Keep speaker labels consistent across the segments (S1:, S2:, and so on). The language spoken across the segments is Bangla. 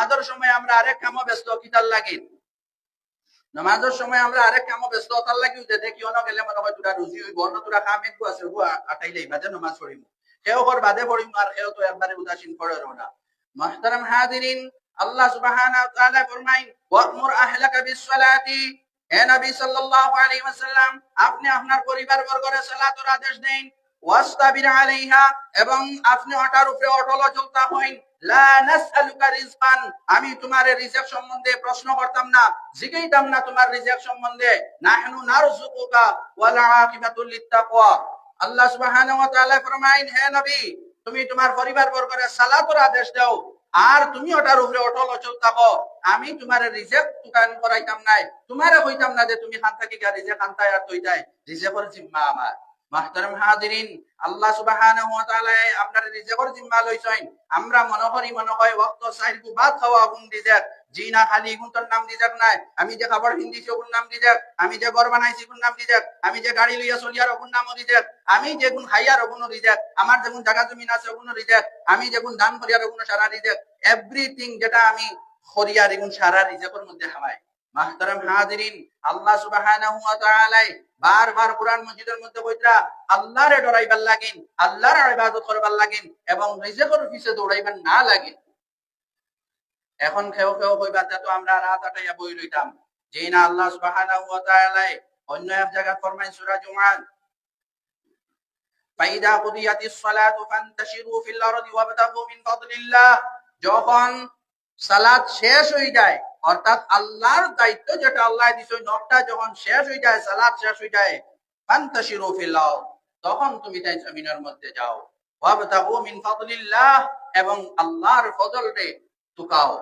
S1: নামাজের সময় আমরা আরেক কামে ব্যস্ত কিতার লাগি নামাজের সময় আমরা আরেক কামে ব্যস্ত তার লাগি যে দেখি অন গেলে মনে হয় তোরা রুজি হইব অন্য তোরা কাম একটু আছে আটাইলেই বাদে নামাজ পড়িব কেউ কর বাদে পড়িব আর কেউ তো একবারে উদাসীন করে না মুহতারাম হাজিরিন আল্লাহ সুবহানাহু ওয়া তাআলা ফরমায় ওয়া'মুর আহলাকা বিস-সালাতি হে নবী সাল্লাল্লাহু আলাইহি ওয়াসাল্লাম আপনি আপনার পরিবার বর্গের সালাতের আদেশ দেন ওয়াসতাবির আলাইহা এবং আপনি ওটার উপরে অটল চলতে হইন লা নাসআলুকা রিজকান আমি তোমার রিজিক সম্বন্ধে প্রশ্ন করতাম না জিজ্ঞাইতাম না তোমার রিজিক সম্বন্ধে নাহনু নারযুকুকা ওয়াল আকিবাতুল লিত্তাকওয়া আল্লাহ সুবহানাহু ওয়া তাআলা ফরমায় হে নবী তুমি তোমার পরিবার বর্গের সালাতের আদেশ দাও আর তুমি ওটার উপরে অটল অচল থাকো আমি তোমার রিজিক তুকান করাইতাম নাই তোমারে কইতাম না যে তুমি খান থাকি গা রিজিক খানতায় আর তৈতায় রিজিকের জিম্মা আমার মুহতারাম হাজিরিন আল্লাহ সুবহানাহু ওয়া তাআলা আপনার রিজিকের জিম্মা লইছেন আমরা মনে হয় ওয়াক্ত সাইরকু ভাত খাওয়া গুণ রিজিক জিনা খালি গুণর নাম রিজিক নাই আমি যে খাবার হিন্দি সে গুণ নাম রিজিক আমি যে ঘর বানাইছি গুণ নাম রিজিক আমি যে গাড়ি লইয়া চলিয়ার গুণ নাম রিজিক আমি যে গুণ খাইয়ার গুণ রিজিক আমার যে গুণ জায়গা জমি আছে গুণ রিজিক আমি যে গুণ দান করিয়ার গুণ সারা রিজিক এভরিথিং যেটা আমি করিয়ার গুণ সারা রিজিকের মধ্যে হাওয়ায় মুহতারাম হাজিরিন আল্লাহ সুবহানাহু ওয়া তাআলা বারবার কোরআন মাজিদের মধ্যে কইরা আল্লাহরে ডরাইবার লাগেন আল্লাহর ইবাদত করবার লাগেন এবং রিজিকের পিছে দৌড়াইবার না লাগেন এখন কেউ কইবা তো আমরা রাত আটাইয়া বই লইতাম যে না আল্লাহ সুবহানাহু ওয়া তাআলা অন্য এক জায়গা ফরমায় সূরা জুমআ ফাইদা কুদিয়াতিস সালাতু ফান্তাশিরু ফিল আরদি ওয়াবতাগু মিন ফাদলিল্লাহ যখন সালাত শেষ হয়ে যায় অর্থাৎ আল্লাহর দায়িত্ব যেটা আল্লাহ দিছে ওই নকটা যখন শেষ হয়ে যায় সালাত শেষ হয়ে যায় ফান্তাশিরু ফিল আরদ তখন তুমি তাই জমিনের মধ্যে যাও ওয়াবতাগু মিন ফাদলিল্লাহ এবং আল্লাহর ফজলকে তুকাও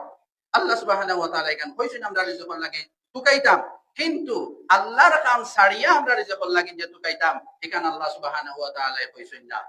S1: আল্লাহ সুবহানাহু ওয়া তাআলা এখানে কইছেন আমরা রিজিকের লাগি তুকাইতাম কিন্তু আল্লাহর কাম ছাড়িয়া আমরা রিজিকের লাগি যে তুকাইতাম এখানে আল্লাহ সুবহানাহু ওয়া তাআলা কইছেন না